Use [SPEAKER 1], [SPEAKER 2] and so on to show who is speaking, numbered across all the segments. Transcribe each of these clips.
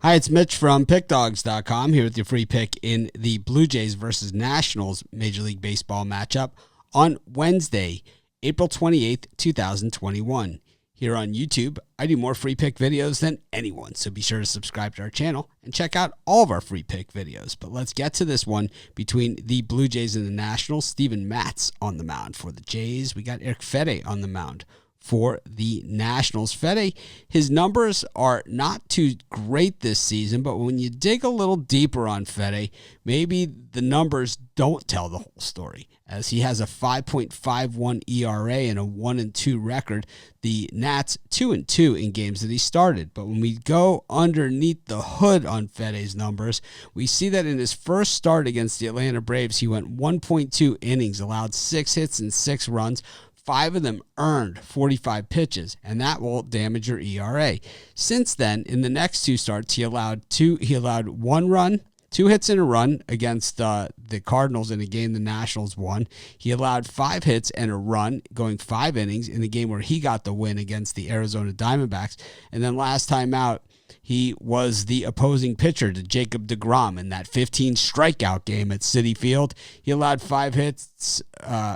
[SPEAKER 1] Hi, it's Mitch from PickDawgz.com here with your free pick in the Blue Jays versus Nationals Major League Baseball matchup on Wednesday, April 28th, 2021. Here on YouTube, I do more free pick videos than anyone, so be sure to subscribe to our channel and check out all of our free pick videos. But let's get to this one between the Blue Jays and the Nationals. Steven Matz on the mound for the Jays. We got Eric Fede on the mound for the Nationals. Fede, his numbers are not too great this season, but when you dig a little deeper on Fede, maybe the numbers don't tell the whole story, as he has a 5.51 ERA and a 1-2 record. The Nats 2-2 in games that he started. But when we go underneath the hood on Fede's numbers, we see that in his first start against the Atlanta Braves, he went 1.2 innings, allowed 6 hits and 6 runs. 5 of them earned 45 pitches, and that will damage your ERA. Since then, in the next 2 starts, he allowed 1 run, 2 hits and a run against the Cardinals in a game the Nationals won. He allowed 5 hits and a run, going 5 innings in the game where he got the win against the Arizona Diamondbacks. And then last time out, he was the opposing pitcher to Jacob deGrom in that 15 strikeout game at Citi Field. He allowed 5 hits.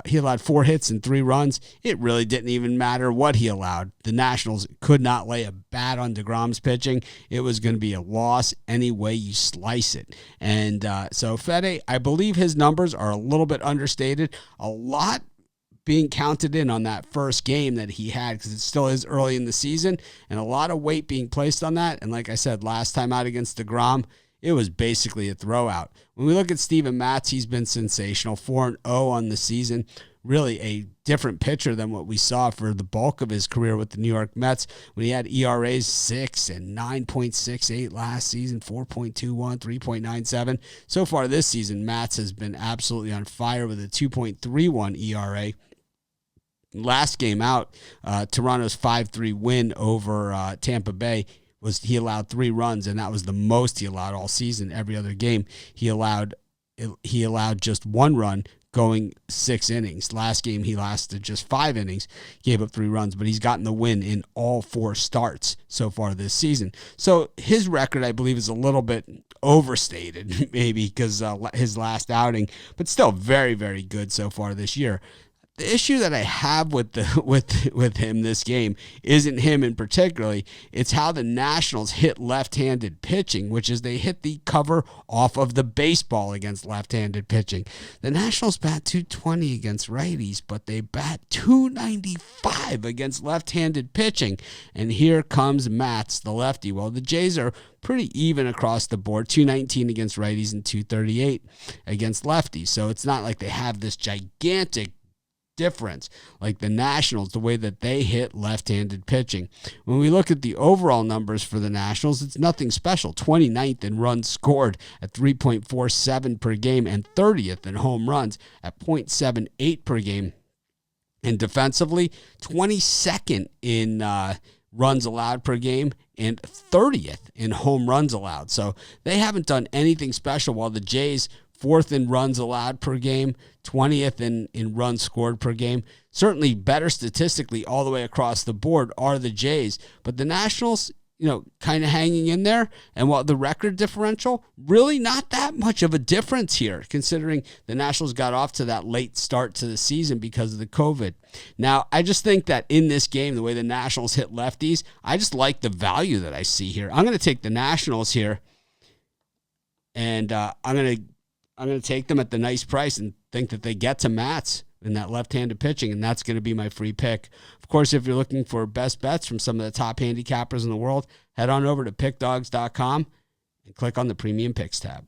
[SPEAKER 1] He allowed 4 hits and 3 runs. It really didn't even matter what he allowed. The Nationals could not lay a bat on deGrom's pitching. It was going to be a loss any way you slice it. And so Fede, I believe his numbers are a little bit understated. A lot being counted in on that first game that he had, because it still is early in the season, and a lot of weight being placed on that. And like I said, last time out against deGrom, it was basically a throwout. When we look at Steven Matz, he's been sensational, 4-0 on the season. Really a different pitcher than what we saw for the bulk of his career with the New York Mets, when he had ERAs 6 and 9.68 last season, 4.21, 3.97. So far this season, Matz has been absolutely on fire with a 2.31 ERA. Last game out, Toronto's 5-3 win over Tampa Bay, he allowed 3 runs, and that was the most he allowed all season. Every other game, he allowed just 1 run, going 6 innings. Last game, he lasted just 5 innings, gave up 3 runs, but he's gotten the win in all 4 starts so far this season. So his record, I believe, is a little bit overstated, maybe because his last outing, but still very, very good so far this year. The issue that I have with him this game isn't him in particularly. It's how the Nationals hit left-handed pitching, which is they hit the cover off of the baseball against left-handed pitching. The Nationals bat .220 against righties, but they bat .295 against left-handed pitching. And here comes Matz, the lefty. Well, the Jays are pretty even across the board, .219 against righties and .238 against lefties. So it's not like they have this gigantic difference like the Nationals, the way that they hit left-handed pitching. When we look at the overall numbers for the Nationals, it's nothing special. 29th in runs scored at 3.47 per game, and 30th in home runs at 0.78 per game. And defensively, 22nd in runs allowed per game and 30th in home runs allowed. So they haven't done anything special, while the Jays 4th in runs allowed per game, 20th in runs scored per game. Certainly better statistically all the way across the board are the Jays, but the Nationals, kind of hanging in there. And while the record differential, really not that much of a difference here, considering the Nationals got off to that late start to the season because of the COVID. Now, I just think that in this game, the way the Nationals hit lefties, I just like the value that I see here. I'm going to take the Nationals here, and I'm going to take them at the nice price and think that they get to Matz in that left-handed pitching, and that's going to be my free pick. Of course, if you're looking for best bets from some of the top handicappers in the world, head on over to pickdawgz.com and click on the Premium Picks tab.